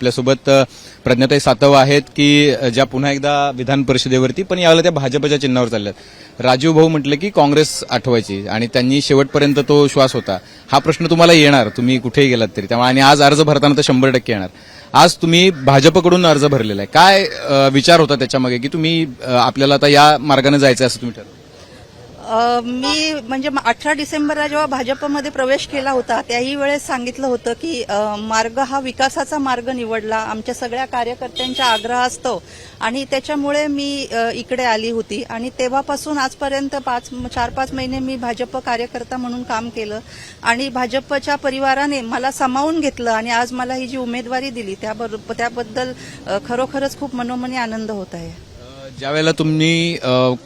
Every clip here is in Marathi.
आपल्यासोबत प्रज्ञाताई सातव आहेत की ज्या पुन्हा एकदा विधान परिषदेवरती पण यावेळेला त्या भाजपच्या चिन्हावर चालल्यात। राजीव भाऊ म्हटले की काँग्रेस आठवायची आणि त्यांनी शेवटपर्यंत तो श्वास होता। हा प्रश्न तुम्हाला येणार, तुम्ही कुठेही गेलात तरी, त्यामुळे आणि आज अर्ज भरताना तर 100% येणार। आज तुम्ही भाजपकडून अर्ज भरलेला आहे, काय विचार होता त्याच्यामागे की तुम्ही आपल्याला आता या मार्गाने जायचं असं तुम्ही ठरवलं? मी म्हणजे 18 डिसेंबरला जेव्हा भाजपमध्ये प्रवेश केला होता त्याही वेळेस सांगितलं होतं की मार्ग हा विकासाचा मार्ग निवडला आमच्या सगळ्या कार्यकर्त्यांच्या आग्रहास्तव आणि त्याच्यामुळे मी इकडे आली होती आणि तेव्हापासून आजपर्यंत 4-5 महिने मी भाजप कार्यकर्ता म्हणून काम केलं आणि भाजपच्या परिवाराने मला सामावून घेतलं आणि आज मला ही जी उमेदवारी दिली त्याबद्दल खरोखरच खूप मनोमनी आनंद होत आहे। ज्यावेळेला तुम्ही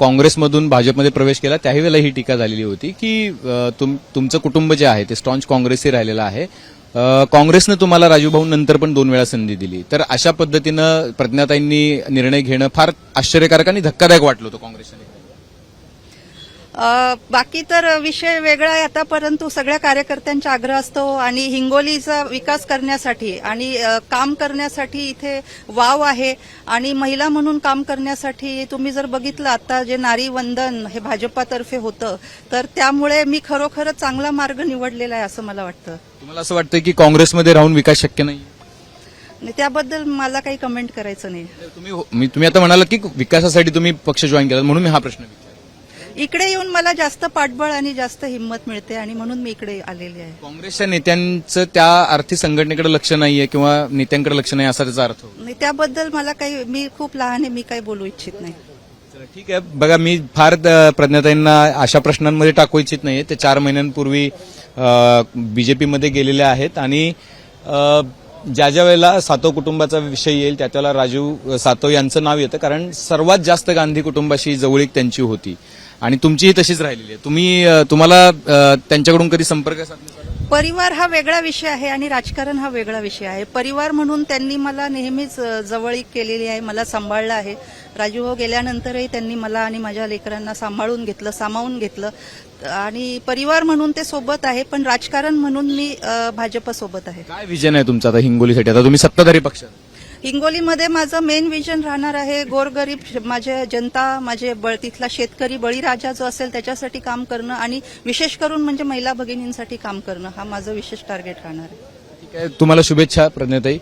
काँग्रेसमधून भाजपमध्ये प्रवेश केला त्याही वेळेला ही टीका झालेली होती की तुमचं कुटुंब जे आहे ते स्टॉन्च काँग्रेसही राहिलेलं आहे। काँग्रेसनं तुम्हाला राजू भाऊ नंतर पण 2 वेळा संधी दिली, तर अशा पद्धतीनं प्रज्ञाताईंनी निर्णय घेणं फार आश्चर्यकारक आणि धक्कादायक वाटलं होतं काँग्रेसच्या नेत्यांना। बाकी तर विषय वेगळा आहे आता, परंतु सगळ्या कार्यकर्त्यांच्या आग्रहास्तव आणि हिंगोलीचा विकास करण्यासाठी आणि काम करण्यासाठी इथे वाव आहे आणि महिला म्हणून काम करण्यासाठी तुम्ही जर बघितलं आता जे नारी वंदन हे भाजपातर्फे होतं तर त्यामुळे मी खरोखरच चांगला मार्ग निवडलेला आहे असं मला वाटतं। तुम्हाला असं वाटतं की काँग्रेसमध्ये राहून विकास शक्य नाही? त्याबद्दल मला काही कमेंट करायचं नाही। तुम्ही आता म्हणालात की विकासासाठी तुम्ही पक्ष जॉईन केला म्हणून मी हा प्रश्न विचारला। इकडे येऊन मला जास्त पाठबळ आणि जास्त हिंमत मिळते आणि म्हणून मी इकडे आलेली आहे। काँग्रेसच्या नेत्यांचं त्या अर्थी संघटनेकडे लक्ष नाहीये किंवा नेत्यांकडे लक्ष नाही असा त्याचा अर्थ? नाही, त्याबद्दल मला काही, मी खूप लहान आहे, मी काही बोलू इच्छित नाही। ठीक आहे, बघा मी फार प्रज्ञाताईंना अशा प्रश्नांमध्ये टाकू इच्छित नाहीये। ते 4 महिन्यांपूर्वी बीजेपीमध्ये गेलेले आहेत आणि ज्या वेळेला सातव कुटुंबाचा विषय येईल त्यावेळेला राजीव सातव यांचं नाव येतं, कारण सर्वात जास्त गांधी कुटुंबाशी जवळीक त्यांची होती आणि तुमचीही तशीच राहिलेली आहे। तुम्हाला त्यांच्याकडून कधी संपर्क साधण्यात आला? परिवार हा वेगळा विषय आहे आणि राजकारण हा वेगळा विषय आहे। परिवार म्हणून त्यांनी मला नेहमीच जवळीक केलेली आहे, मला सांभाळलं आहे। राजूभाऊ गेल्यानंतरही त्यांनी मला आणि माझ्या लेकरांना सांभाळून घेतलं, सामावून घेतलं आणि परिवार म्हणून ते सोबत आहे, पण राजकारण म्हणून मी भाजपसोबत आहे। काय विजन आहे तुमचं आता हिंगोलीसाठी? आता तुम्ही सत्ताधारी पक्ष, हिंगोलीमध्ये माझं मेन विजन राहणार आहे गोरगरीब, माझे जनता, माझे तिथला शेतकरी बळीराजा जो असेल त्याच्यासाठी काम करणं आणि विशेष करून म्हणजे महिला भगिनींसाठी काम करणं हा माझं विशेष टार्गेट राहणार आहे। ठीक आहे, तुम्हाला शुभेच्छा प्रज्ञाताई।